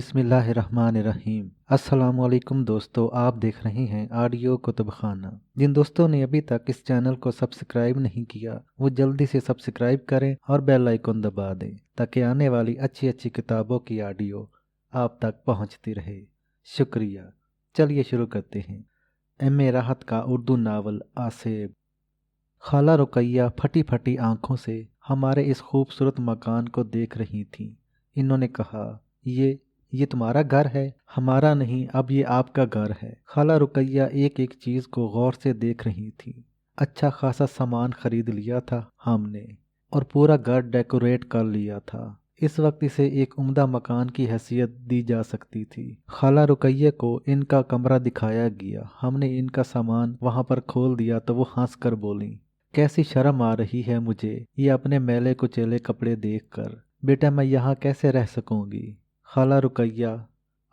बिस्मिल्लाहिर्रहमानिर्रहीम। अस्सलामुअलैकुम दोस्तों, आप देख रहे हैं ऑडियो कुतुब खाना। जिन दोस्तों ने अभी तक इस चैनल को सब्सक्राइब नहीं किया वो जल्दी से सब्सक्राइब करें और बेल आइकन दबा दें ताकि आने वाली अच्छी अच्छी किताबों की ऑडियो आप तक पहुंचती रहे। शुक्रिया। चलिए शुरू करते हैं। एम ए राहत का उर्दू नावल आसेब। खाला रुकैया फटी फटी आंखों से हमारे इस खूबसूरत मकान को देख रही थीं। इन्होंने कहा, ये तुम्हारा घर है? हमारा नहीं, अब ये आपका घर है। खाला रुकैया एक एक चीज को गौर से देख रही थी। अच्छा खासा सामान खरीद लिया था हमने और पूरा घर डेकोरेट कर लिया था। इस वक्त इसे एक उम्दा मकान की हैसियत दी जा सकती थी। खाला रुकैया को इनका कमरा दिखाया गया। हमने इनका सामान वहां पर खोल दिया तो वो हंस कर बोली, कैसी शर्म आ रही है मुझे ये अपने मैले कुचेले कपड़े देखकर। बेटा मैं यहाँ कैसे रह सकूंगी? खाला रुकैया,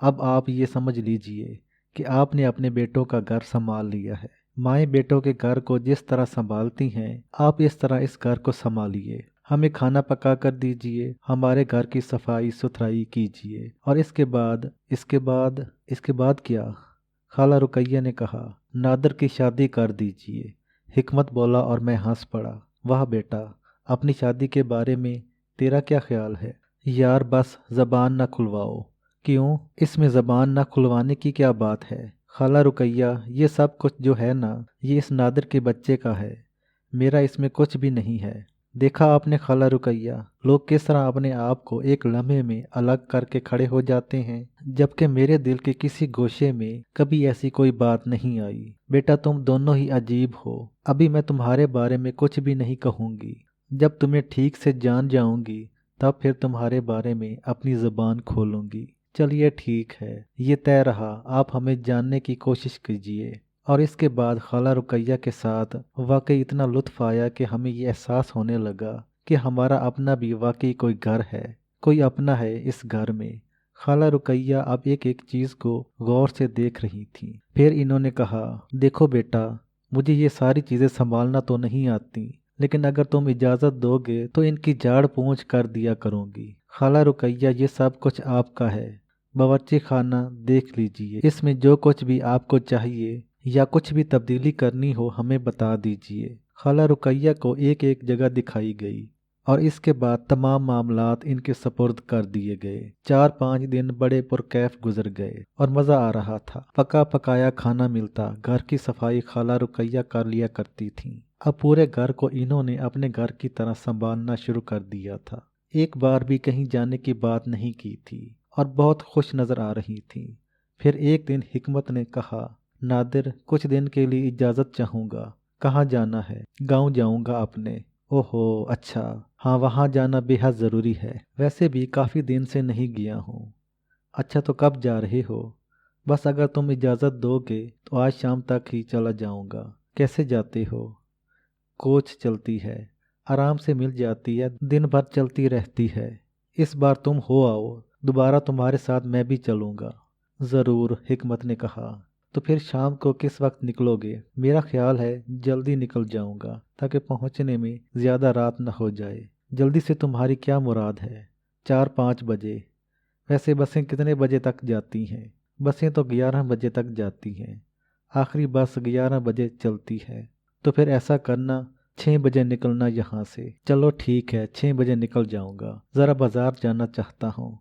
अब आप ये समझ लीजिए कि आपने अपने बेटों का घर संभाल लिया है। माएँ बेटों के घर को जिस तरह संभालती हैं आप इस तरह इस घर को संभालिए। हमें खाना पका कर दीजिए, हमारे घर की सफाई सुथराई कीजिए और इसके बाद क्या? खाला रुकैया ने कहा, नादर की शादी कर दीजिए। हिकमत बोला और मैं हंस पड़ा। वाह बेटा, अपनी शादी के बारे में तेरा क्या ख्याल है? यार बस जबान न खुलवाओ। क्यों, इसमें जबान न खुलवाने की क्या बात है? खाला रुकैया, ये सब कुछ जो है ना, ये इस नादिर के बच्चे का है, मेरा इसमें कुछ भी नहीं है। देखा आपने खाला रुकैया, लोग किस तरह अपने आप को एक लम्हे में अलग करके खड़े हो जाते हैं, जबकि मेरे दिल के किसी गोशे में कभी ऐसी कोई बात नहीं आई। बेटा तुम दोनों ही अजीब हो। अभी मैं तुम्हारे बारे में कुछ भी नहीं कहूँगी। जब तुम्हें ठीक से जान जाऊंगी तब फिर तुम्हारे बारे में अपनी ज़ुबान खोलूंगी। चलिए ठीक है, ये तय रहा, आप हमें जानने की कोशिश कीजिए। और इसके बाद खाला रुकैया के साथ वाकई इतना लुत्फ आया कि हमें ये एहसास होने लगा कि हमारा अपना भी वाकई कोई घर है, कोई अपना है इस घर में। खाला रुकैया अब एक एक चीज़ को गौर से देख रही थी। फिर इन्होंने कहा, देखो बेटा, मुझे ये सारी चीज़ें संभालना तो नहीं आती, लेकिन अगर तुम इजाज़त दोगे तो इनकी झाड़ पोंछ कर दिया करूँगी। खाला रुकैया, ये सब कुछ आपका है। बावर्ची खाना देख लीजिए, इसमें जो कुछ भी आपको चाहिए या कुछ भी तब्दीली करनी हो हमें बता दीजिए। खाला रुकैया को एक एक जगह दिखाई गई और इसके बाद तमाम मामलात इनके सपुर्द कर दिए गए। 4-5 दिन बड़े पुरकैफ गुजर गए और मज़ा आ रहा था। पका पकाया खाना मिलता, घर की सफाई खाला रुकैया कर लिया करती थी। अब पूरे घर को इन्होंने अपने घर की तरह संभालना शुरू कर दिया था। एक बार भी कहीं जाने की बात नहीं की थी और बहुत खुश नज़र आ रही थी। फिर एक दिन हिकमत ने कहा, नादिर कुछ दिन के लिए इजाज़त चाहूँगा। कहाँ जाना है? गांव जाऊँगा अपने। ओहो अच्छा, हाँ वहाँ जाना बेहद ज़रूरी है, वैसे भी काफ़ी दिन से नहीं गया हूँ। अच्छा तो कब जा रहे हो? बस अगर तुम इजाज़त दोगे तो आज शाम तक ही चला जाऊँगा। कैसे जाते हो? कोच चलती है, आराम से मिल जाती है, दिन भर चलती रहती है। इस बार तुम हो आओ, दोबारा तुम्हारे साथ मैं भी चलूँगा। ज़रूर, हिकमत ने कहा। तो फिर शाम को किस वक्त निकलोगे? मेरा ख्याल है जल्दी निकल जाऊँगा ताकि पहुँचने में ज़्यादा रात न हो जाए। जल्दी से तुम्हारी क्या मुराद है? 4-5 बजे। वैसे बसें कितने बजे तक जाती हैं? बसें तो 11 बजे तक जाती हैं, आखिरी बस 11 बजे चलती है। तो फिर ऐसा करना, 6 बजे निकलना यहाँ से। चलो ठीक है, 6 बजे निकल जाऊँगा, ज़रा बाज़ार जाना चाहता हूँ।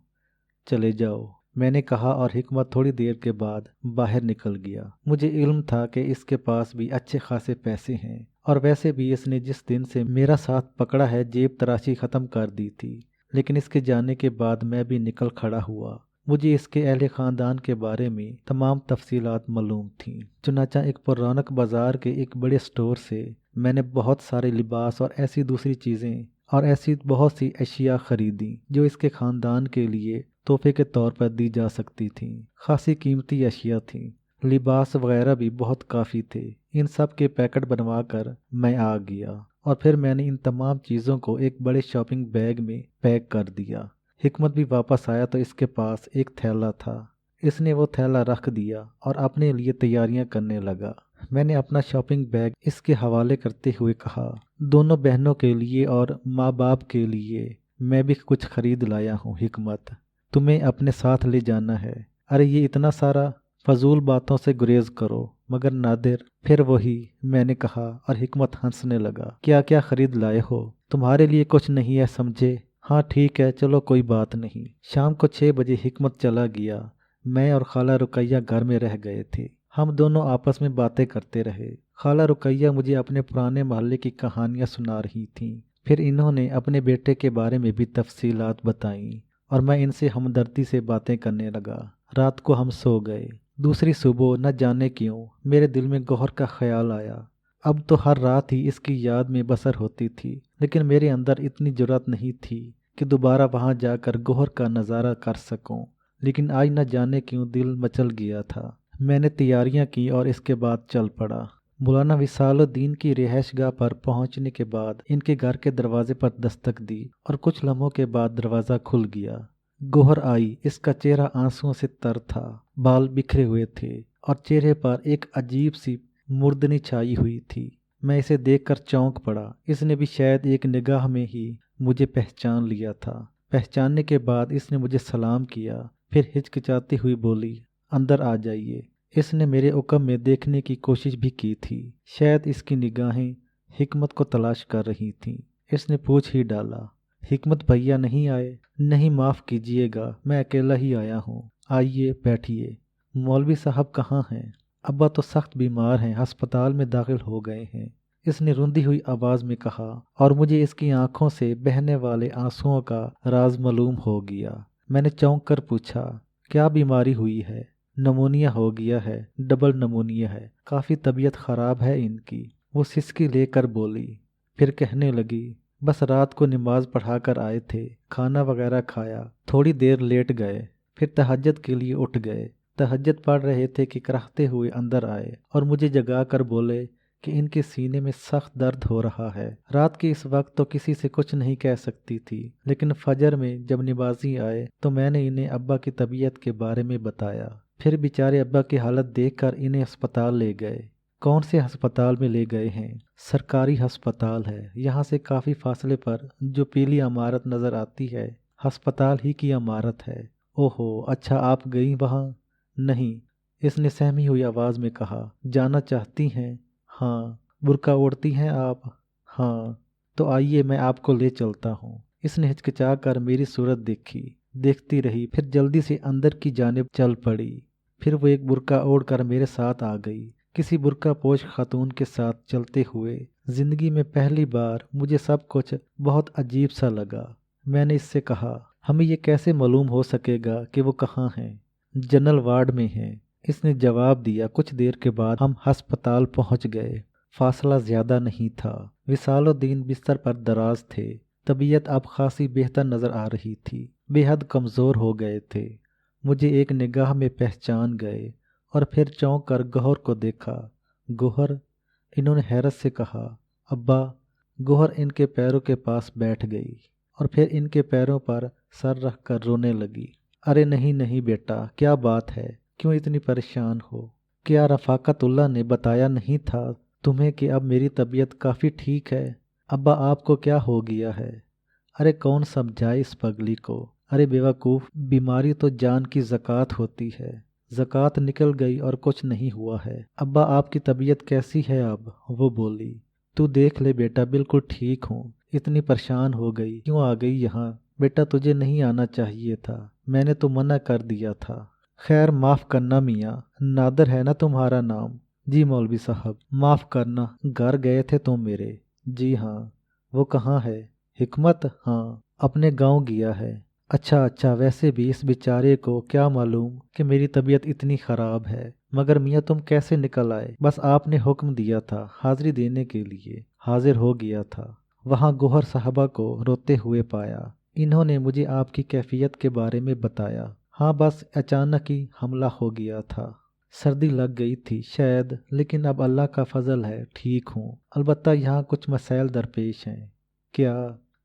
चले जाओ, मैंने कहा और हिकमत थोड़ी देर के बाद बाहर निकल गया। मुझे इल्म था कि इसके पास भी अच्छे खासे पैसे हैं और वैसे भी इसने जिस दिन से मेरा साथ पकड़ा है जेब तराशी ख़त्म कर दी थी। लेकिन इसके जाने के बाद मैं भी निकल खड़ा हुआ। मुझे इसके अहले ख़ानदान के बारे में तमाम तफसीलात मालूम थीं। चुनाचा एक पुरानक बाज़ार के एक बड़े स्टोर से मैंने बहुत सारे लिबास और ऐसी दूसरी चीज़ें और ऐसी बहुत सी अशिया ख़रीदी जो इसके ख़ानदान के लिए तोहफे के तौर पर दी जा सकती थीं। खासी कीमती अशिया थीं, लिबास वगैरह भी बहुत काफ़ी थे। इन सब के पैकेट बनवा कर मैं आ गया और फिर मैंने इन तमाम चीज़ों को एक बड़े शॉपिंग बैग में पैक कर दिया। हिकमत भी वापस आया तो इसके पास एक थैला था। इसने वो थैला रख दिया और अपने लिए तैयारियां करने लगा। मैंने अपना शॉपिंग बैग इसके हवाले करते हुए कहा, दोनों बहनों के लिए और माँ बाप के लिए मैं भी कुछ खरीद लाया हूँ हिकमत, तुम्हें अपने साथ ले जाना है। अरे ये इतना सारा, फजूल बातों से गुरेज करो। मगर नादिर, फिर वही, मैंने कहा और हिकमत हंसने लगा। क्या क्या खरीद लाए हो? तुम्हारे लिए कुछ नहीं है समझे। हाँ ठीक है, चलो कोई बात नहीं। शाम को 6 बजे हिकमत चला गया। मैं और खाला रुकैया घर में रह गए थे। हम दोनों आपस में बातें करते रहे। खाला रुकैया मुझे अपने पुराने मोहल्ले की कहानियां सुना रही थीं। फिर इन्होंने अपने बेटे के बारे में भी तफसीलात बताईं और मैं इनसे हमदर्दी से बातें करने लगा। रात को हम सो गए। दूसरी सुबह न जाने क्यों मेरे दिल में गौहर का ख्याल आया। अब तो हर रात ही इसकी याद में बसर होती थी, लेकिन मेरे अंदर इतनी जुर्रत नहीं थी कि दोबारा वहां जाकर गौहर का नज़ारा कर सकूं। लेकिन आज न जाने क्यों दिल मचल गया था। मैंने तैयारियां की और इसके बाद चल पड़ा। मौलाना विसालुद्दीन की रिहाइशगाह पर पहुंचने के बाद इनके घर के दरवाजे पर दस्तक दी और कुछ लम्हों के बाद दरवाज़ा खुल गया। गौहर आई। इसका चेहरा आंसुओं से तर था, बाल बिखरे हुए थे और चेहरे पर एक अजीब सी मुर्दनी छाई हुई थी। मैं इसे देखकर चौंक पड़ा। इसने भी शायद एक निगाह में ही मुझे पहचान लिया था। पहचानने के बाद इसने मुझे सलाम किया, फिर हिचकिचाती हुई बोली, अंदर आ जाइए। इसने मेरे उकम में देखने की कोशिश भी की थी। शायद इसकी निगाहें हिकमत को तलाश कर रही थीं। इसने पूछ ही डाला, हिकमत भैया नहीं आए? नहीं, माफ़ कीजिएगा, मैं अकेला ही आया हूँ। आइए बैठिए। मौलवी साहब कहाँ हैं? अब्बा तो सख्त बीमार हैं, अस्पताल में दाखिल हो गए हैं, इसने रुंधी हुई आवाज़ में कहा और मुझे इसकी आंखों से बहने वाले आंसुओं का राज मालूम हो गया। मैंने चौंक कर पूछा, क्या बीमारी हुई है? नमूनिया हो गया है, डबल नमूनिया है, काफ़ी तबीयत ख़राब है इनकी। वो सिसकी लेकर बोली। फिर कहने लगी, बस रात को नमाज पढ़ा कर आए थे, खाना वगैरह खाया, थोड़ी देर लेट गए, फिर तहज्जुद के लिए उठ गए। तहज्जुद पढ़ रहे थे कि कराहते हुए अंदर आए और मुझे जगा कर बोले कि इनके सीने में सख्त दर्द हो रहा है। रात के इस वक्त तो किसी से कुछ नहीं कह सकती थी, लेकिन फजर में जब नमाजी आए तो मैंने इन्हें अब्बा की तबीयत के बारे में बताया। फिर बेचारे अब्बा की हालत देखकर इन्हें अस्पताल ले गए। कौन से अस्पताल में ले गए हैं? सरकारी अस्पताल है, यहाँ से काफ़ी फासले पर जो पीली इमारत नज़र आती है, अस्पताल ही की इमारत है। ओहो, अच्छा आप गई वहाँ? नहीं, इसने सहमी हुई आवाज़ में कहा। जाना चाहती हैं? हाँ। बुर्का ओढ़ती हैं आप? हाँ। तो आइए मैं आपको ले चलता हूँ। इसने हिचकिचा कर मेरी सूरत देखी, देखती रही, फिर जल्दी से अंदर की जानिब चल पड़ी। फिर वो एक बुर्का ओढ़कर मेरे साथ आ गई। किसी बुर्का पोश खातून के साथ चलते हुए जिंदगी में पहली बार मुझे सब कुछ बहुत अजीब सा लगा। मैंने इससे कहा, हमें ये कैसे मालूम हो सकेगा कि वो कहाँ हैं? जनरल वार्ड में हैं, इसने जवाब दिया। कुछ देर के बाद हम अस्पताल पहुंच गए। फासला ज्यादा नहीं था। विसालुद्दीन बिस्तर पर दराज थे। तबीयत अब खासी बेहतर नजर आ रही थी। बेहद कमज़ोर हो गए थे। मुझे एक निगाह में पहचान गए और फिर चौंक कर गौहर को देखा। गौहर? इन्होंने हैरत से कहा। अब्बा। गौहर इनके पैरों के पास बैठ गई और फिर इनके पैरों पर सर रख कर रोने लगी। अरे नहीं नहीं बेटा, क्या बात है, क्यों इतनी परेशान हो? क्या रफ़ाकतुल्लाह ने बताया नहीं था तुम्हें कि अब मेरी तबीयत काफ़ी ठीक है? अब्बा आपको क्या हो गया है? अरे कौन समझाए इस पगली को? अरे बेवकूफ़, बीमारी तो जान की ज़कात होती है। ज़कात निकल गई और कुछ नहीं हुआ है। अब्बा आपकी तबीयत कैसी है अब? वो बोली। तू देख ले बेटा, बिल्कुल ठीक हूँ। इतनी परेशान हो गई, क्यों आ गई यहाँ? बेटा तुझे नहीं आना चाहिए था, मैंने तो मना कर दिया था। खैर माफ़ करना मियाँ, नादर है ना तुम्हारा नाम? जी मौलवी साहब। माफ़ करना, घर गए थे तुम मेरे? जी हाँ। वो कहाँ है? हिकमत? हाँ, अपने गांव गया है। अच्छा अच्छा, वैसे भी इस बेचारे को क्या मालूम कि मेरी तबीयत इतनी ख़राब है। मगर मियाँ तुम कैसे निकल आए? बस आपने हुक्म दिया था, हाजिरी देने के लिए हाजिर हो गया था। वहाँ गौहर साहबा को रोते हुए पाया। इन्होंने मुझे आपकी कैफियत के बारे में बताया। हाँ, बस अचानक ही हमला हो गया था। सर्दी लग गई थी शायद, लेकिन अब अल्लाह का फजल है, ठीक हूँ। अलबत्ता यहाँ कुछ मसाइल दरपेश हैं। क्या?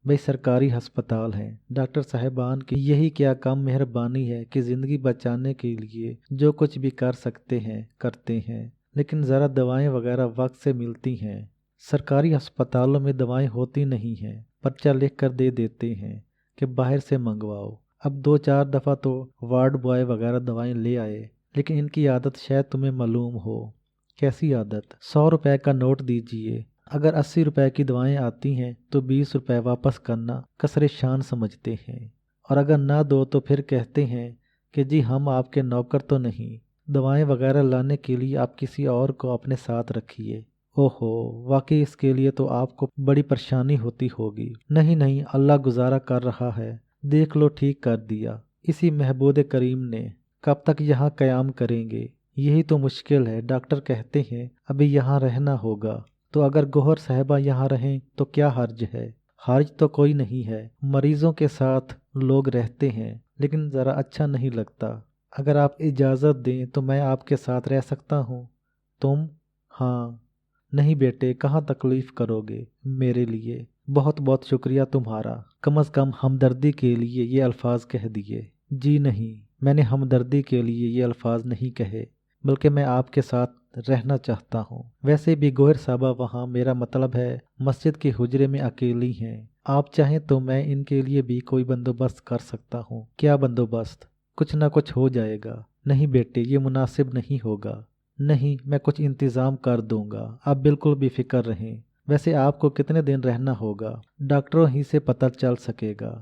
भाई सरकारी अस्पताल है, डॉक्टर साहिबान की यही क्या कम मेहरबानी है कि ज़िंदगी बचाने के लिए जो कुछ भी कर सकते हैं करते हैं, लेकिन ज़रा दवाएं वगैरह वक्त से मिलती हैं। सरकारी अस्पतालों में दवाएं होती नहीं हैं, पर्चा लिख कर दे देते हैं कि बाहर से मंगवाओ। अब 2-4 दफ़ा तो वार्ड बॉय वगैरह दवाएं ले आए, लेकिन इनकी आदत शायद तुम्हें मालूम हो। कैसी आदत? 100 रुपए का नोट दीजिए, अगर 80 रुपए की दवाएं आती हैं तो 20 रुपए वापस करना कसरे शान समझते हैं, और अगर ना दो तो फिर कहते हैं कि जी हम आपके नौकर तो नहीं, दवाएं वगैरह लाने के लिए आप किसी और को अपने साथ रखिए। ओहो, वाकई इसके लिए तो आपको बड़ी परेशानी होती होगी। नहीं नहीं, अल्लाह गुजारा कर रहा है, देख लो ठीक कर दिया। इसी महबूद करीम ने। कब तक यहाँ कयाम करेंगे? यही तो मुश्किल है। डॉक्टर कहते हैं अभी यहाँ रहना होगा, तो अगर गौहर साहिबा यहाँ रहें तो क्या हर्ज है? हर्ज तो कोई नहीं है, मरीजों के साथ लोग रहते हैं, लेकिन ज़रा अच्छा नहीं लगता। अगर आप इजाज़त दें तो मैं आपके साथ रह सकता हूँ। तुम? हाँ। नहीं बेटे, कहाँ तकलीफ़ करोगे मेरे लिए। बहुत बहुत शुक्रिया तुम्हारा, कम अज़ कम हमदर्दी के लिए ये अल्फाज कह दिए। जी नहीं, मैंने हमदर्दी के लिए ये अल्फाज नहीं कहे, बल्कि मैं आपके साथ रहना चाहता हूँ। वैसे भी गोहर साहबा वहाँ, मेरा मतलब है मस्जिद के हुजरे में अकेली हैं। आप चाहें तो मैं इनके लिए भी कोई बंदोबस्त कर सकता हूँ। क्या बंदोबस्त? कुछ ना कुछ हो जाएगा। नहीं बेटे, ये मुनासिब नहीं होगा। नहीं, मैं कुछ इंतज़ाम कर दूंगा, आप बिल्कुल बेफिक्र रहें। वैसे आपको कितने दिन रहना होगा? डॉक्टरों ही से पता चल सकेगा,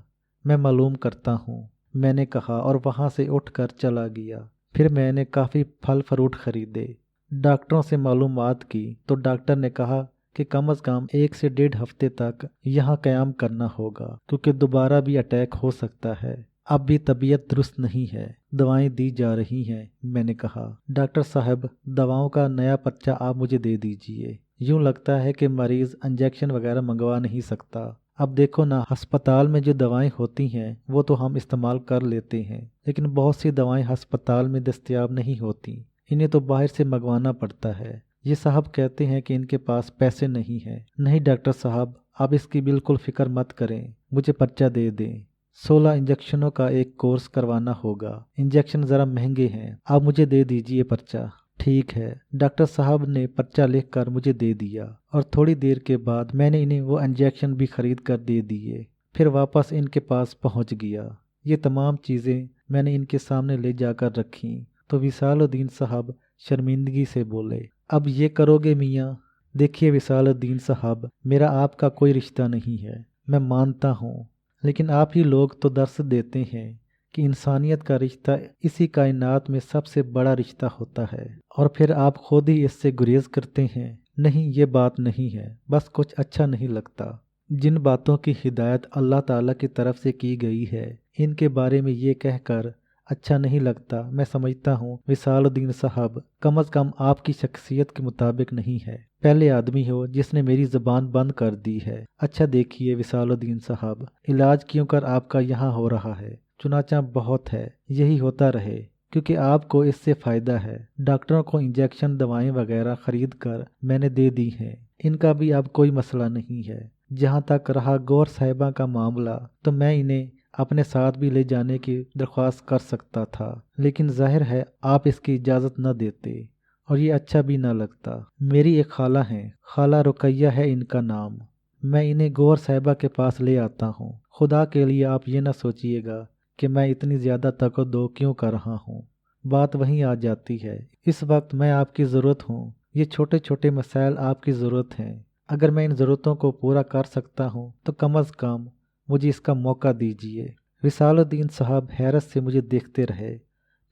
मैं मालूम करता हूँ, मैंने कहा और वहाँ से उठकर चला गया। फिर मैंने काफ़ी फल फ्रूट खरीदे। डॉक्टरों से मालूमात की तो डॉक्टर ने कहा कि कम अज़ कम 1 से 1.5 हफ्ते तक यहाँ क़याम करना होगा, क्योंकि दोबारा भी अटैक हो सकता है। अब भी तबीयत दुरुस्त नहीं है, दवाएं दी जा रही हैं। मैंने कहा डॉक्टर साहब, दवाओं का नया पर्चा आप मुझे दे दीजिए। यूँ लगता है कि मरीज़ इंजेक्शन वगैरह मंगवा नहीं सकता। अब देखो ना, अस्पताल में जो दवाएं होती हैं वो तो हम इस्तेमाल कर लेते हैं, लेकिन बहुत सी दवाएं अस्पताल में दस्तयाब नहीं होती, इन्हें तो बाहर से मंगवाना पड़ता है। ये साहब कहते हैं कि इनके पास पैसे नहीं हैं। नहीं डॉक्टर साहब, आप इसकी बिल्कुल फ़िक्र मत करें, मुझे पर्चा दे दें। 16 इंजेक्शनों का एक कोर्स करवाना होगा। इंजेक्शन ज़रा महंगे हैं, आप मुझे दे दीजिए पर्चा। ठीक है। डॉक्टर साहब ने पर्चा लिखकर मुझे दे दिया और थोड़ी देर के बाद मैंने इन्हें वो इंजेक्शन भी खरीद कर दे दिए। फिर वापस इनके पास पहुंच गया। ये तमाम चीज़ें मैंने इनके सामने ले जाकर रखी तो विसालुद्दीन साहब शर्मिंदगी से बोले, अब ये करोगे मियाँ? देखिए विसालुद्दीन साहब, मेरा आपका कोई रिश्ता नहीं है, मैं मानता हूँ, लेकिन आप ही लोग तो दर्स देते हैं कि इंसानियत का रिश्ता इसी कायनात में सबसे बड़ा रिश्ता होता है, और फिर आप खुद ही इससे गुरेज करते हैं। नहीं, ये बात नहीं है, बस कुछ अच्छा नहीं लगता। जिन बातों की हिदायत अल्लाह ताला की तरफ से की गई है, इनके बारे में ये कहकर अच्छा नहीं लगता। मैं समझता हूँ विसालुद्दीन साहब, कम अज़ कम आपकी शख्सियत के मुताबिक नहीं है। पहले आदमी हो जिसने मेरी ज़बान बंद कर दी है। अच्छा देखिए विसालुद्दीन साहब, इलाज क्यों कर आपका यहाँ हो रहा है, चुनाचा बहुत है, यही होता रहे, क्योंकि आपको इससे फ़ायदा है। डॉक्टरों को इंजेक्शन दवाएं वगैरह खरीद कर मैंने दे दी हैं, इनका भी अब कोई मसला नहीं है। जहाँ तक रहा गौर साहिबा का मामला, तो मैं इन्हें अपने साथ भी ले जाने की दरख्वास्त कर सकता था, लेकिन जाहिर है आप इसकी इजाज़त न देते, और ये अच्छा भी न लगता। मेरी एक खाला हैं, खाला रुकैया है इनका नाम, मैं इन्हें गौर साहिबा के पास ले आता हूँ। खुदा के लिए आप ये ना सोचिएगा कि मैं इतनी ज़्यादा तकद्दो क्यों कर रहा हूँ। बात वहीं आ जाती है, इस वक्त मैं आपकी ज़रूरत हूँ, ये छोटे छोटे मसाइल आपकी ज़रूरत हैं। अगर मैं इन ज़रूरतों को पूरा कर सकता हूँ तो कम अज़ कम मुझे इसका मौका दीजिए। विसालुद्दीन साहब हैरत से मुझे देखते रहे।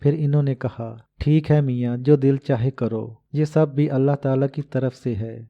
फिर इन्होंने कहा, ठीक है मियाँ, जो दिल चाहे करो, ये सब भी अल्लाह ताला की तरफ से है।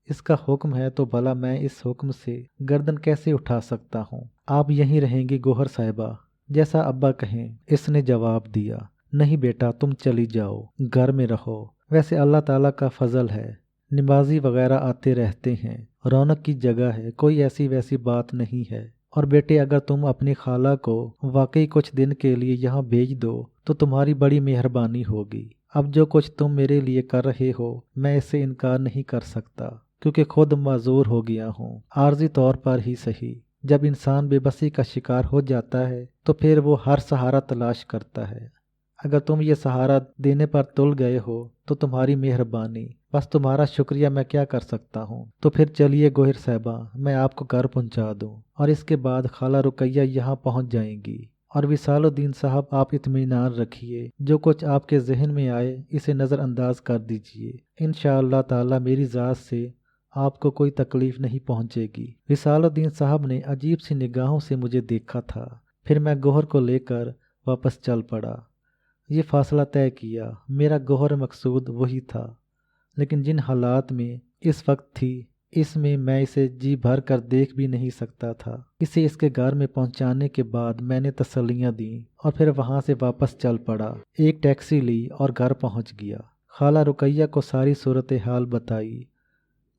इसका हुक्म है तो भला मैं इस हुक्म से गर्दन कैसे उठा सकता हूँ। आप यहीं रहेंगी गौहर साहिबा, जैसा अब्बा कहें। इसने जवाब दिया, नहीं बेटा, तुम चली जाओ, घर में रहो। वैसे अल्लाह ताला का फजल है, नमाजी वगैरह आते रहते हैं, रौनक की जगह है, कोई ऐसी वैसी बात नहीं है। और बेटे, अगर तुम अपनी खाला को वाकई कुछ दिन के लिए यहाँ भेज दो तो तुम्हारी बड़ी मेहरबानी होगी। अब जो कुछ तुम मेरे लिए कर रहे हो, मैं इससे इनकार नहीं कर सकता, क्योंकि खुद माजूर हो गया हूँ, आर्जी तौर पर ही सही। जब इंसान बेबसी का शिकार हो जाता है तो फिर वो हर सहारा तलाश करता है। अगर तुम ये सहारा देने पर तुल गए हो तो तुम्हारी मेहरबानी, बस तुम्हारा शुक्रिया मैं क्या कर सकता हूँ। तो फिर चलिए गोहिर साहबा, मैं आपको घर पहुँचा दूँ, और इसके बाद खाला रुकैया यहाँ पहुँच जाएंगी। اور وصال الدین صاحب آپ اطمینان رکھیے، جو کچھ آپ کے ذہن میں آئے اسے نظر انداز کر دیجیے، انشاءاللہ تعالی میری ذات سے آپ کو کوئی تکلیف نہیں پہنچے گی۔ وصال الدین صاحب نے عجیب سی نگاہوں سے مجھے دیکھا تھا، پھر میں گوہر کو لے کر واپس چل پڑا۔ یہ فاصلہ طے کیا، میرا گوہر مقصود وہی تھا، لیکن جن حالات میں اس وقت تھی اس میں اسے جی بھر کر دیکھ بھی نہیں سکتا تھا۔ اسے اس کے گھر میں پہنچانے کے بعد میں نے تسلیاں دیں اور پھر وہاں سے واپس چل پڑا۔ ایک ٹیکسی لی اور گھر پہنچ گیا۔ خالہ رقیہ کو ساری صورتحال بتائی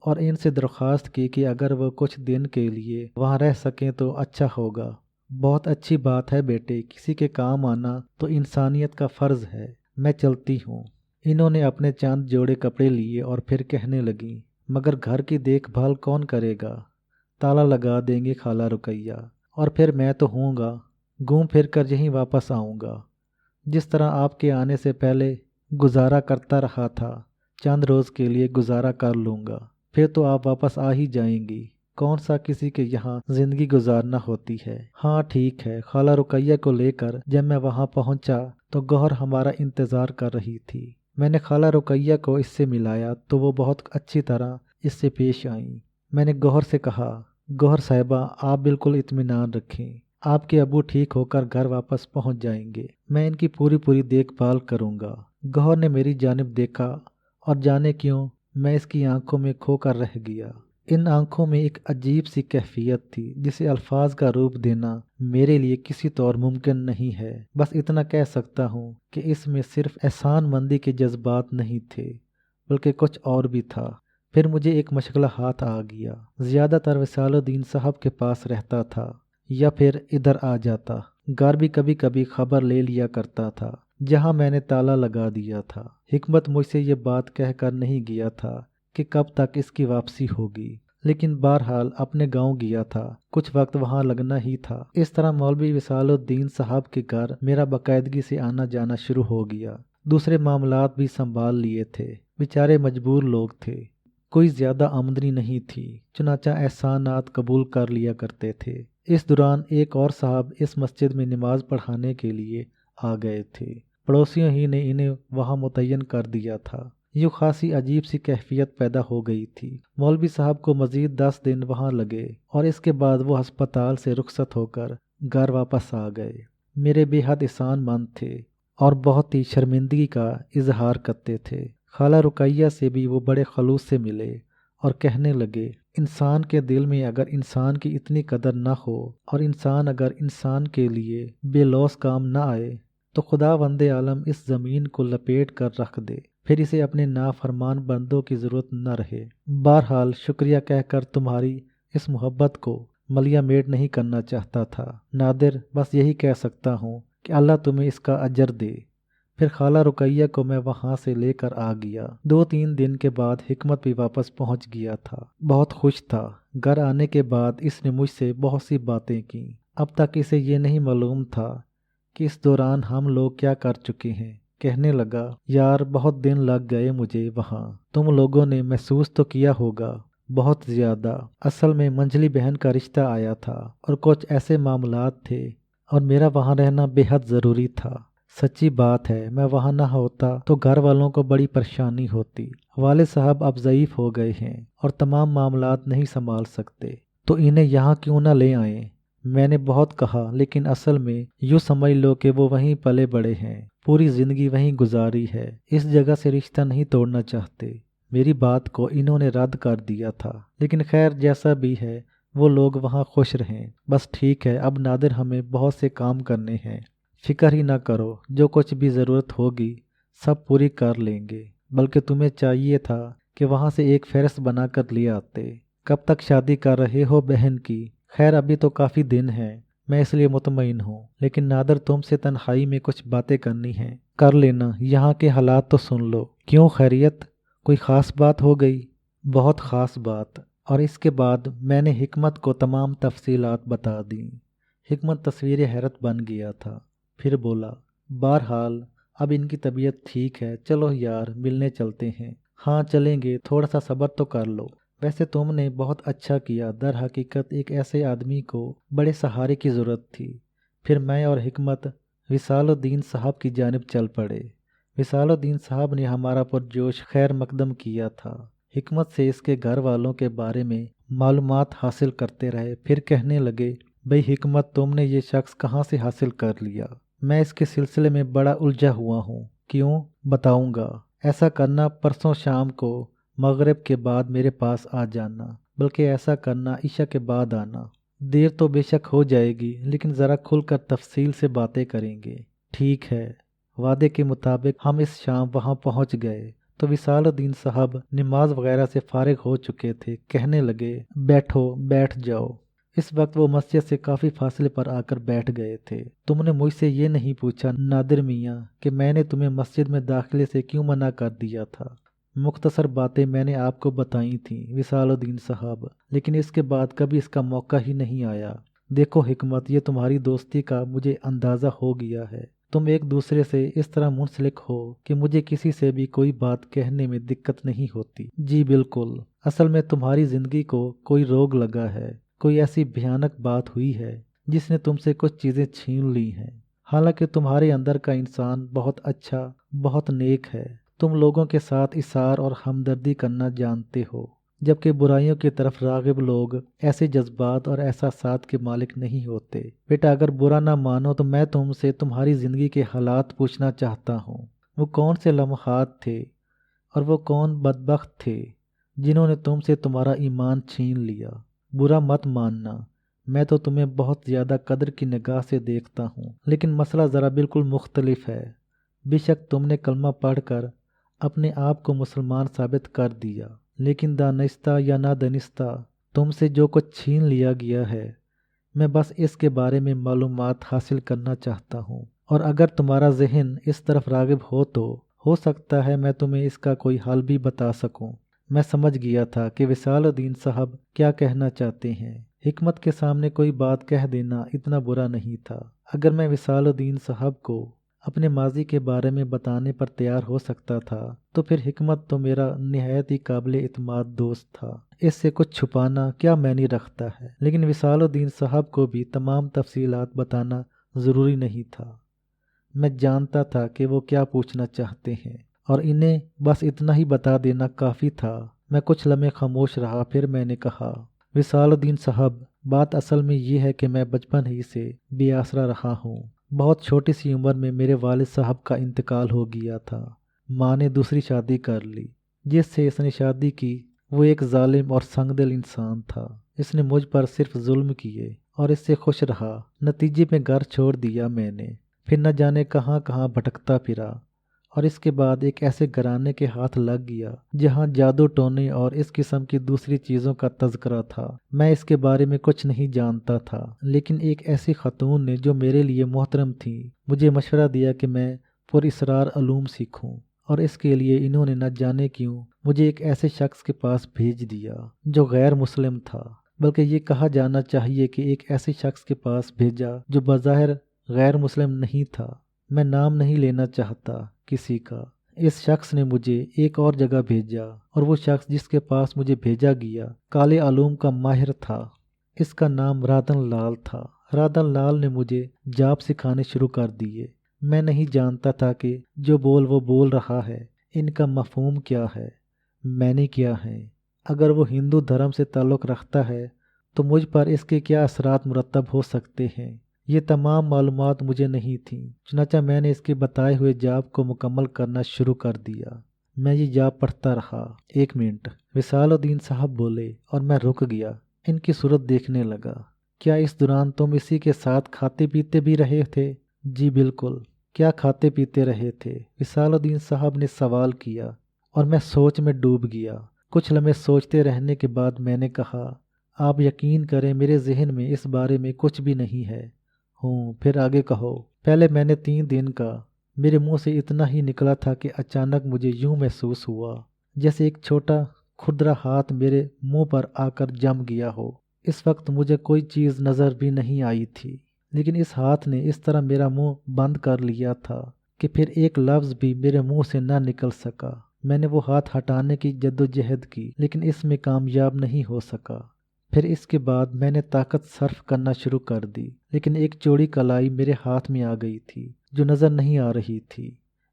اور ان سے درخواست کی کہ اگر وہ کچھ دن کے لیے وہاں رہ سکیں تو اچھا ہوگا۔ بہت اچھی بات ہے بیٹے، کسی کے کام آنا تو انسانیت کا فرض ہے، میں چلتی ہوں۔ انہوں نے اپنے چند جوڑے کپڑے لیے اور پھر کہنے لگیں، مگر گھر کی دیکھ بھال کون کرے گا؟ تالا لگا دیں گے خالہ رقیہ، اور پھر میں تو ہوں گا، گھوم پھر کر یہیں واپس آؤں گا۔ جس طرح آپ کے آنے سے پہلے گزارا کرتا رہا تھا، چند روز کے لیے گزارا کر لوں گا، پھر تو آپ واپس آ ہی جائیں گی۔ کون سا کسی کے یہاں زندگی گزارنا ہوتی ہے۔ ہاں ٹھیک ہے۔ خالہ رقیہ کو لے کر جب میں وہاں پہنچا تو گوہر ہمارا انتظار کر رہی تھی۔ میں نے خالہ رقیہ کو اس سے ملایا تو وہ بہت اچھی طرح اس سے پیش آئیں۔ میں نے گوہر سے کہا، گوہر صاحبہ آپ بالکل اطمینان رکھیں، آپ کے ابو ٹھیک ہو کر گھر واپس پہنچ جائیں گے، میں ان کی پوری دیکھ بھال کروں گا۔ گوہر نے میری جانب دیکھا اور جانے کیوں میں اس کی آنکھوں میں کھو کر رہ گیا۔ ان آنکھوں میں ایک عجیب سی کیفیت تھی جسے الفاظ کا روپ دینا میرے لیے کسی طور ممکن نہیں ہے۔ بس اتنا کہہ سکتا ہوں کہ اس میں صرف احسان مندی کے جذبات نہیں تھے بلکہ کچھ اور بھی تھا۔ پھر مجھے ایک مشغلہ ہاتھ آ گیا۔ زیادہ تر وصال الدین صاحب کے پاس رہتا تھا یا پھر ادھر آ جاتا۔ گھر بھی کبھی کبھی خبر لے لیا کرتا تھا جہاں میں نے تالا لگا دیا تھا۔ حکمت مجھ سے یہ بات کہہ کر نہیں گیا تھا کہ کب تک اس کی واپسی ہوگی، لیکن بہرحال اپنے گاؤں گیا تھا، کچھ وقت وہاں لگنا ہی تھا۔ اس طرح مولوی وصال الدین صاحب کے گھر میرا باقاعدگی سے آنا جانا شروع ہو گیا۔ دوسرے معاملات بھی سنبھال لیے تھے، بیچارے مجبور لوگ تھے، کوئی زیادہ آمدنی نہیں تھی، چنانچہ احسانات قبول کر لیا کرتے تھے۔ اس دوران ایک اور صاحب اس مسجد میں نماز پڑھانے کے لیے آ گئے تھے، پڑوسیوں ہی نے انہیں وہاں متعین کر دیا تھا۔ یوں خاصی عجیب سی کیفیت پیدا ہو گئی تھی۔ مولوی صاحب کو مزید 10 دن وہاں لگے اور اس کے بعد وہ ہسپتال سے رخصت ہو کر گھر واپس آ گئے۔ میرے بے حد احسان مند تھے اور بہت ہی شرمندگی کا اظہار کرتے تھے۔ خالہ رقیہ سے بھی وہ بڑے خلوص سے ملے اور کہنے لگے، انسان کے دل میں اگر انسان کی اتنی قدر نہ ہو اور انسان اگر انسان کے لیے بے لوث کام نہ آئے تو خدا وند عالم اس زمین کو لپیٹ کر رکھ دے، پھر اسے اپنے نافرمان بندوں کی ضرورت نہ رہے۔ بہرحال شکریہ کہہ کر تمہاری اس محبت کو ملیا میٹ نہیں کرنا چاہتا تھا نادر، بس یہی کہہ سکتا ہوں کہ اللہ تمہیں اس کا اجر دے۔ پھر خالہ رقیہ کو میں وہاں سے لے کر آ گیا۔ 2-3 دن کے بعد حکمت بھی واپس پہنچ گیا تھا، بہت خوش تھا۔ گھر آنے کے بعد اس نے مجھ سے بہت سی باتیں کی۔ اب تک اسے یہ نہیں معلوم تھا کہ اس دوران ہم لوگ کیا کر چکے ہیں۔ کہنے لگا، یار بہت دن لگ گئے مجھے وہاں، تم لوگوں نے محسوس تو کیا ہوگا بہت زیادہ۔ اصل میں منجلی بہن کا رشتہ آیا تھا اور کچھ ایسے معاملات تھے اور میرا وہاں رہنا بے حد ضروری تھا۔ سچی بات ہے، میں وہاں نہ ہوتا تو گھر والوں کو بڑی پریشانی ہوتی۔ والد صاحب اب ضعیف ہو گئے ہیں اور تمام معاملات نہیں سنبھال سکتے، تو انہیں یہاں کیوں نہ لے آئیں۔ میں نے بہت کہا، لیکن اصل میں یوں سمجھ لو کہ وہ وہیں پلے بڑے ہیں، پوری زندگی وہیں گزاری ہے، اس جگہ سے رشتہ نہیں توڑنا چاہتے۔ میری بات کو انہوں نے رد کر دیا تھا، لیکن خیر جیسا بھی ہے وہ لوگ وہاں خوش رہیں۔ بس ٹھیک ہے، اب نادر ہمیں بہت سے کام کرنے ہیں، فکر ہی نہ کرو، جو کچھ بھی ضرورت ہوگی سب پوری کر لیں گے۔ بلکہ تمہیں چاہیے تھا کہ وہاں سے ایک فہرست بنا کر لے آتے۔ کب تک شادی کر رہے ہو بہن کی؟ خیر ابھی تو کافی دن ہیں، میں اس لیے مطمئن ہوں، لیکن نادر تم سے تنہائی میں کچھ باتیں کرنی ہیں، کر لینا، یہاں کے حالات تو سن لو۔ کیوں، خیریت؟ کوئی خاص بات ہو گئی؟ بہت خاص بات۔ اور اس کے بعد میں نے حکمت کو تمام تفصیلات بتا دیں۔ حکمت تصویر حیرت بن گیا تھا، پھر بولا، بہرحال اب ان کی طبیعت ٹھیک ہے، چلو یار ملنے چلتے ہیں۔ ہاں چلیں گے، تھوڑا سا صبر تو کر لو۔ ویسے تم نے بہت اچھا کیا، در حقیقت ایک ایسے آدمی کو بڑے سہارے کی ضرورت تھی۔ پھر میں اور حکمت وصال الدین صاحب کی جانب چل پڑے۔ وصال الدین صاحب نے ہمارا پرجوش خیر مقدم کیا تھا۔ حکمت سے اس کے گھر والوں کے بارے میں معلومات حاصل کرتے رہے، پھر کہنے لگے، بھئی حکمت، تم نے یہ شخص کہاں سے حاصل کر لیا؟ میں اس کے سلسلے میں بڑا الجھا ہوا ہوں۔ کیوں؟ بتاؤں گا۔ ایسا کرنا، پرسوں شام کو مغرب کے بعد میرے پاس آ جانا، بلکہ ایسا کرنا عشاء کے بعد آنا۔ دیر تو بے شک ہو جائے گی، لیکن ذرا کھل کر تفصیل سے باتیں کریں گے۔ ٹھیک ہے۔ وعدے کے مطابق ہم اس شام وہاں پہنچ گئے تو وصال الدین صاحب نماز وغیرہ سے فارغ ہو چکے تھے۔ کہنے لگے، بیٹھو، بیٹھ جاؤ۔ اس وقت وہ مسجد سے کافی فاصلے پر آ کر بیٹھ گئے تھے۔ تم نے مجھ سے یہ نہیں پوچھا نادر میاں کہ میں نے تمہیں مسجد میں داخلے سے کیوں منع کر دیا تھا؟ مختصر باتیں میں نے آپ کو بتائی تھیں وصال الدین صاحب، لیکن اس کے بعد کبھی اس کا موقع ہی نہیں آیا۔ دیکھو حکمت، یہ تمہاری دوستی کا مجھے اندازہ ہو گیا ہے۔ تم ایک دوسرے سے اس طرح منسلک ہو کہ مجھے کسی سے بھی کوئی بات کہنے میں دقت نہیں ہوتی۔ جی بالکل۔ اصل میں تمہاری زندگی کو کوئی روگ لگا ہے، کوئی ایسی بھیانک بات ہوئی ہے جس نے تم سے کچھ چیزیں چھین لی ہیں۔ حالانکہ تمہارے اندر کا انسان بہت اچھا، بہت نیک ہے۔ تم لوگوں کے ساتھ ایثار اور ہمدردی کرنا جانتے ہو، جبکہ برائیوں کی طرف راغب لوگ ایسے جذبات اور احساسات کے مالک نہیں ہوتے۔ بیٹا، اگر برا نہ مانو تو میں تم سے تمہاری زندگی کے حالات پوچھنا چاہتا ہوں۔ وہ کون سے لمحات تھے اور وہ کون بدبخت تھے جنہوں نے تم سے تمہارا ایمان چھین لیا؟ برا مت ماننا، میں تو تمہیں بہت زیادہ قدر کی نگاہ سے دیکھتا ہوں، لیکن مسئلہ ذرا بالکل مختلف ہے۔ بے شک تم نے کلمہ پڑھ کر اپنے آپ کو مسلمان ثابت کر دیا، لیکن دانستہ یا نادانستہ تم سے جو کچھ چھین لیا گیا ہے، میں بس اس کے بارے میں معلومات حاصل کرنا چاہتا ہوں، اور اگر تمہارا ذہن اس طرف راغب ہو تو ہو سکتا ہے میں تمہیں اس کا کوئی حل بھی بتا سکوں۔ میں سمجھ گیا تھا کہ وصال الدین صاحب کیا کہنا چاہتے ہیں۔ حکمت کے سامنے کوئی بات کہہ دینا اتنا برا نہیں تھا۔ اگر میں وصال الدین صاحب کو اپنے ماضی کے بارے میں بتانے پر تیار ہو سکتا تھا تو پھر حکمت تو میرا نہایت ہی قابل اعتماد دوست تھا، اس سے کچھ چھپانا کیا معنی رکھتا ہے۔ لیکن وصال الدین صاحب کو بھی تمام تفصیلات بتانا ضروری نہیں تھا۔ میں جانتا تھا کہ وہ کیا پوچھنا چاہتے ہیں، اور انہیں بس اتنا ہی بتا دینا کافی تھا۔ میں کچھ لمحے خاموش رہا، پھر میں نے کہا، وصال الدین صاحب، بات اصل میں یہ ہے کہ میں بچپن ہی سے بے آسرا رہا ہوں۔ بہت چھوٹی سی عمر میں میرے والد صاحب کا انتقال ہو گیا تھا۔ ماں نے دوسری شادی کر لی۔ جس سے اس نے شادی کی وہ ایک ظالم اور سنگدل انسان تھا۔ اس نے مجھ پر صرف ظلم کیے اور اس سے خوش رہا۔ نتیجے میں گھر چھوڑ دیا میں نے، پھر نہ جانے کہاں کہاں بھٹکتا پھرا، اور اس کے بعد ایک ایسے گھرانے کے ہاتھ لگ گیا جہاں جادو ٹونے اور اس قسم کی دوسری چیزوں کا تذکرہ تھا۔ میں اس کے بارے میں کچھ نہیں جانتا تھا، لیکن ایک ایسی خاتون نے جو میرے لیے محترم تھی مجھے مشورہ دیا کہ میں پر اسرار علوم سیکھوں، اور اس کے لیے انہوں نے نہ جانے کیوں مجھے ایک ایسے شخص کے پاس بھیج دیا جو غیر مسلم تھا، بلکہ یہ کہا جانا چاہیے کہ ایک ایسے شخص کے پاس بھیجا جو بظاہر غیر مسلم نہیں تھا۔ میں نام نہیں لینا چاہتا کسی کا۔ اس شخص نے مجھے ایک اور جگہ بھیجا، اور وہ شخص جس کے پاس مجھے بھیجا گیا کالے علوم کا ماہر تھا۔ اس کا نام رادن لال تھا۔ رادن لال نے مجھے جاپ سکھانے شروع کر دیے۔ میں نہیں جانتا تھا کہ جو وہ بول رہا ہے ان کا مفہوم کیا ہے، معنی کیا ہے۔ اگر وہ ہندو دھرم سے تعلق رکھتا ہے تو مجھ پر اس کے کیا اثرات مرتب ہو سکتے ہیں، یہ تمام معلومات مجھے نہیں تھیں۔ چنانچہ میں نے اس کے بتائے ہوئے جاپ کو مکمل کرنا شروع کر دیا۔ میں یہ جاپ پڑھتا رہا۔ 1 منٹ، وصال الدین صاحب بولے اور میں رک گیا، ان کی صورت دیکھنے لگا۔ کیا اس دوران تم اسی کے ساتھ کھاتے پیتے بھی رہے تھے؟ جی بالکل۔ کیا کھاتے پیتے رہے تھے؟ وصال الدین صاحب نے سوال کیا، اور میں سوچ میں ڈوب گیا۔ کچھ لمحے سوچتے رہنے کے بعد میں نے کہا، آپ یقین کریں میرے ذہن میں اس بارے میں کچھ بھی نہیں ہے۔ پھر آگے کہو۔ پہلے میں نے 3 دن کا، میرے منہ سے اتنا ہی نکلا تھا کہ اچانک مجھے یوں محسوس ہوا جیسے ایک چھوٹا کھردرا ہاتھ میرے منہ پر آ کر جم گیا ہو۔ اس وقت مجھے کوئی چیز نظر بھی نہیں آئی تھی، لیکن اس ہاتھ نے اس طرح میرا منہ بند کر لیا تھا کہ پھر ایک لفظ بھی میرے منہ سے نہ نکل سکا۔ میں نے وہ ہاتھ ہٹانے کی جدوجہد کی، لیکن اس میں کامیاب نہیں ہو سکا۔ پھر اس کے بعد میں نے طاقت صرف کرنا شروع کر دی، لیکن ایک چوڑی کلائی میرے ہاتھ میں آ گئی تھی جو نظر نہیں آ رہی تھی۔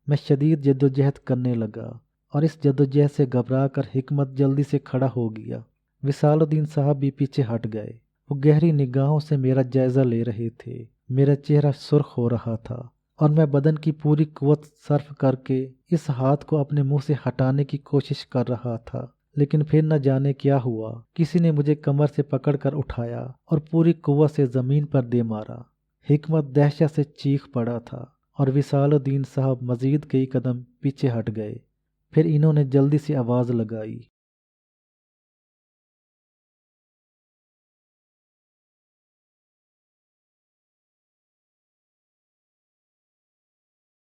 میں شدید جدوجہد کرنے لگا اور اس جدوجہد سے گھبرا کر حکمت جلدی سے کھڑا ہو گیا۔ وصال الدین صاحب بھی پیچھے ہٹ گئے۔ وہ گہری نگاہوں سے میرا جائزہ لے رہے تھے۔ میرا چہرہ سرخ ہو رہا تھا اور میں بدن کی پوری قوت صرف کر کے اس ہاتھ کو اپنے منہ سے ہٹانے کی کوشش کر رہا تھا، لیکن پھر نہ جانے کیا ہوا، کسی نے مجھے کمر سے پکڑ کر اٹھایا اور پوری قوت سے زمین پر دے مارا۔ حکمت دہشت سے چیخ پڑا تھا اور وصال الدین صاحب مزید کئی قدم پیچھے ہٹ گئے۔ پھر انہوں نے جلدی سے آواز لگائی،